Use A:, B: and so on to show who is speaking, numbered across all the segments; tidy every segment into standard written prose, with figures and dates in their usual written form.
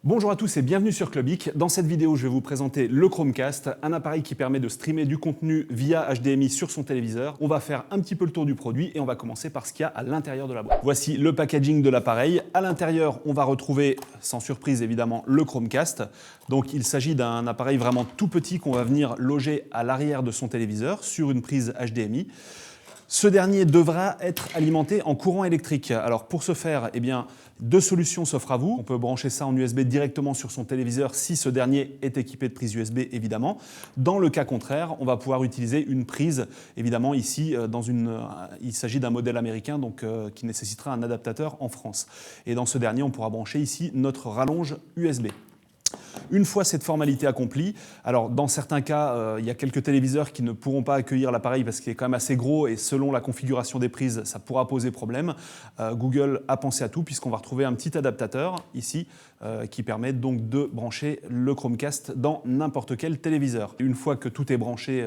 A: Bonjour à tous et bienvenue sur Clubic. Dans cette vidéo, je vais vous présenter le Chromecast, un appareil qui permet de streamer du contenu via HDMI sur son téléviseur. On va faire un petit peu le tour du produit et on va commencer par ce qu'il y a à l'intérieur de la boîte. Voici le packaging de l'appareil. À l'intérieur, on va retrouver, sans surprise évidemment, le Chromecast. Donc il s'agit d'un appareil vraiment tout petit qu'on va venir loger à l'arrière de son téléviseur sur une prise HDMI. Ce dernier devra être alimenté en courant électrique. Alors pour ce faire, deux solutions s'offrent à vous. On peut brancher ça en USB directement sur son téléviseur si ce dernier est équipé de prise USB évidemment. Dans le cas contraire, on va pouvoir utiliser une prise évidemment ici il s'agit d'un modèle américain donc qui nécessitera un adaptateur en France. Et dans ce dernier, on pourra brancher ici notre rallonge USB. Une fois cette formalité accomplie, alors dans certains cas, il y a quelques téléviseurs qui ne pourront pas accueillir l'appareil parce qu'il est quand même assez gros et selon la configuration des prises, ça pourra poser problème. Google a pensé à tout puisqu'on va retrouver un petit adaptateur ici qui permet donc de brancher le Chromecast dans n'importe quel téléviseur. Une fois que tout est branché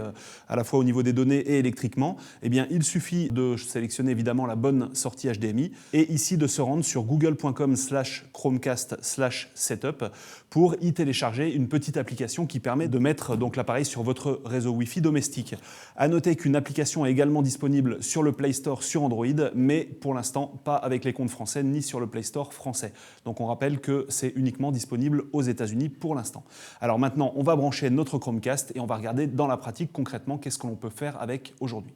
A: à la fois au niveau des données et électriquement, il suffit de sélectionner évidemment la bonne sortie HDMI et ici de se rendre sur google.com/chromecast/setup pour y télécharger une petite application qui permet de mettre donc l'appareil sur votre réseau Wi-Fi domestique. À noter qu'une application est également disponible sur le Play Store sur Android, mais pour l'instant pas avec les comptes français ni sur le Play Store français. Donc on rappelle que c'est uniquement disponible aux États-Unis pour l'instant. Alors maintenant, on va brancher notre Chromecast et on va regarder dans la pratique concrètement qu'est-ce que l'on peut faire avec aujourd'hui.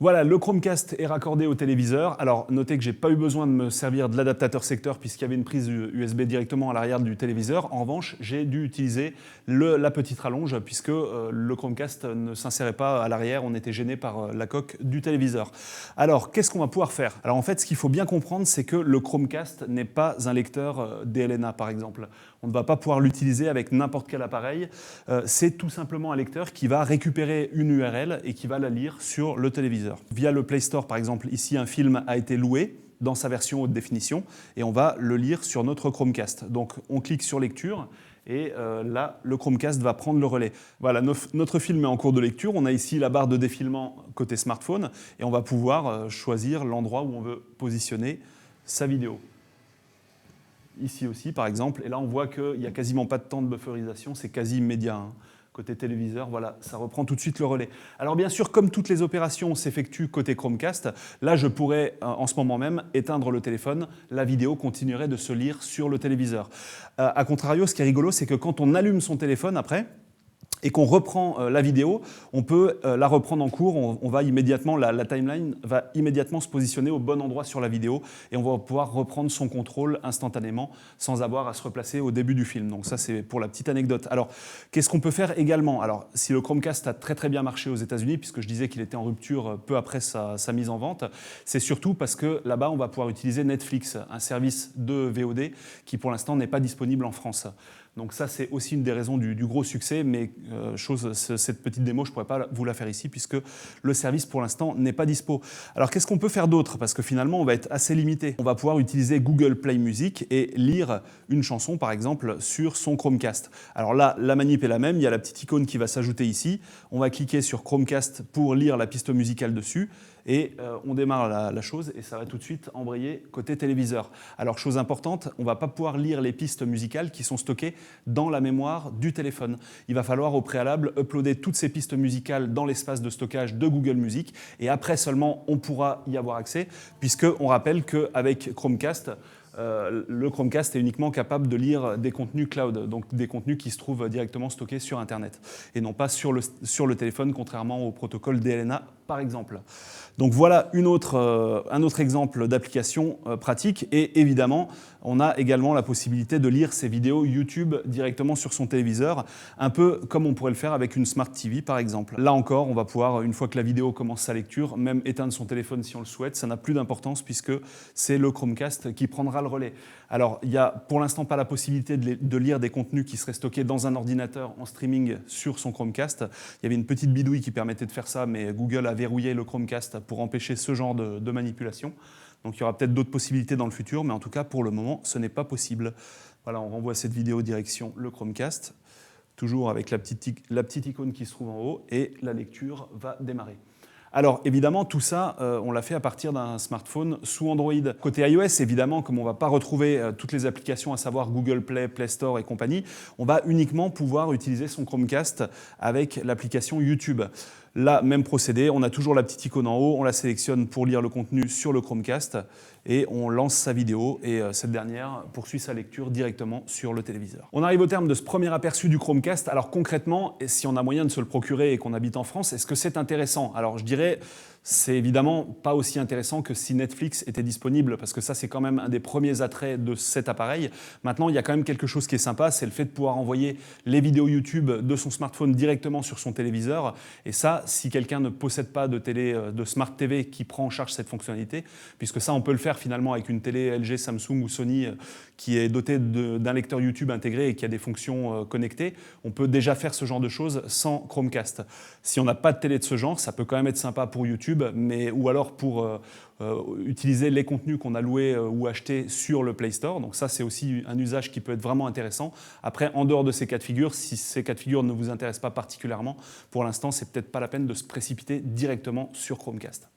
A: Voilà, le Chromecast est raccordé au téléviseur. Alors, notez que je n'ai pas eu besoin de me servir de l'adaptateur secteur puisqu'il y avait une prise USB directement à l'arrière du téléviseur. En revanche, j'ai dû utiliser la petite rallonge puisque le Chromecast ne s'insérait pas à l'arrière. On était gêné par la coque du téléviseur. Alors, qu'est-ce qu'on va pouvoir faire? Alors, en fait, ce qu'il faut bien comprendre, c'est que le Chromecast n'est pas un lecteur DLNA, par exemple. On ne va pas pouvoir l'utiliser avec n'importe quel appareil. C'est tout simplement un lecteur qui va récupérer une URL et qui va la lire sur le téléviseur. Via le Play Store, par exemple, ici, un film a été loué dans sa version haute définition et on va le lire sur notre Chromecast. Donc, on clique sur lecture et là, le Chromecast va prendre le relais. Voilà, notre film est en cours de lecture. On a ici la barre de défilement côté smartphone et on va pouvoir choisir l'endroit où on veut positionner sa vidéo. Ici aussi, par exemple, et là, on voit qu'il n'y a quasiment pas de temps de bufferisation, c'est quasi immédiat. Hein. Côté téléviseur, voilà, ça reprend tout de suite le relais. Alors bien sûr, comme toutes les opérations s'effectuent côté Chromecast, là je pourrais en ce moment même éteindre le téléphone, la vidéo continuerait de se lire sur le téléviseur. A contrario, ce qui est rigolo, c'est que quand on allume son téléphone après, et qu'on reprend la vidéo, on peut la reprendre en cours, on va immédiatement, la timeline va immédiatement se positionner au bon endroit sur la vidéo et on va pouvoir reprendre son contrôle instantanément sans avoir à se replacer au début du film. Donc ça, c'est pour la petite anecdote. Alors, qu'est-ce qu'on peut faire également? Alors, si le Chromecast a très très bien marché aux États-Unis, puisque je disais qu'il était en rupture peu après sa mise en vente, c'est surtout parce que là-bas, on va pouvoir utiliser Netflix, un service de VOD qui pour l'instant n'est pas disponible en France. Donc ça, c'est aussi une des raisons du gros succès, mais cette petite démo, je ne pourrais pas vous la faire ici puisque le service, pour l'instant, n'est pas dispo. Alors, qu'est-ce qu'on peut faire d'autre? Parce que finalement, on va être assez limité. On va pouvoir utiliser Google Play Music et lire une chanson, par exemple, sur son Chromecast. Alors là, la manip est la même. Il y a la petite icône qui va s'ajouter ici. On va cliquer sur Chromecast pour lire la piste musicale dessus. Et on démarre la chose et ça va tout de suite embrayer côté téléviseur. Alors, chose importante, on ne va pas pouvoir lire les pistes musicales qui sont stockées dans la mémoire du téléphone. Il va falloir au préalable uploader toutes ces pistes musicales dans l'espace de stockage de Google Music et après seulement on pourra y avoir accès puisqu'on rappelle qu'avec Chromecast, le Chromecast est uniquement capable de lire des contenus cloud, donc des contenus qui se trouvent directement stockés sur Internet et non pas sur le téléphone, contrairement au protocole DLNA par exemple. Donc voilà un autre exemple d'application pratique et évidemment, on a également la possibilité de lire ces vidéos YouTube directement sur son téléviseur, un peu comme on pourrait le faire avec une Smart TV par exemple. Là encore, on va pouvoir, une fois que la vidéo commence sa lecture, même éteindre son téléphone si on le souhaite, ça n'a plus d'importance puisque c'est le Chromecast qui prendra le relais. Alors, il n'y a pour l'instant pas la possibilité de lire des contenus qui seraient stockés dans un ordinateur en streaming sur son Chromecast. Il y avait une petite bidouille qui permettait de faire ça, mais Google a verrouillé le Chromecast pour empêcher ce genre de manipulation. Donc il y aura peut-être d'autres possibilités dans le futur, mais en tout cas, pour le moment, ce n'est pas possible. Voilà, on renvoie cette vidéo direction le Chromecast, toujours avec la petite icône qui se trouve en haut, et la lecture va démarrer. Alors évidemment, tout ça, on l'a fait à partir d'un smartphone sous Android. Côté iOS, évidemment, comme on ne va pas retrouver toutes les applications, à savoir Google Play, Play Store et compagnie, on va uniquement pouvoir utiliser son Chromecast avec l'application YouTube. Là, même procédé, on a toujours la petite icône en haut, on la sélectionne pour lire le contenu sur le Chromecast et on lance sa vidéo et cette dernière poursuit sa lecture directement sur le téléviseur. On arrive au terme de ce premier aperçu du Chromecast. Alors concrètement, si on a moyen de se le procurer et qu'on habite en France, est-ce que c'est intéressant? Alors je dirais, c'est évidemment pas aussi intéressant que si Netflix était disponible, parce que ça c'est quand même un des premiers attraits de cet appareil. Maintenant, il y a quand même quelque chose qui est sympa, c'est le fait de pouvoir envoyer les vidéos YouTube de son smartphone directement sur son téléviseur. Et ça, si quelqu'un ne possède pas de Smart TV qui prend en charge cette fonctionnalité, puisque ça on peut le faire finalement avec une télé LG, Samsung ou Sony qui est dotée d'un lecteur YouTube intégré et qui a des fonctions connectées, on peut déjà faire ce genre de choses sans Chromecast. Si on n'a pas de télé de ce genre, ça peut quand même être sympa pour YouTube, ou alors pour utiliser les contenus qu'on a loués ou achetés sur le Play Store. Donc ça, c'est aussi un usage qui peut être vraiment intéressant. Après, en dehors de ces cas de figure, si ces cas de figure ne vous intéressent pas particulièrement, pour l'instant, c'est peut-être pas la peine de se précipiter directement sur Chromecast.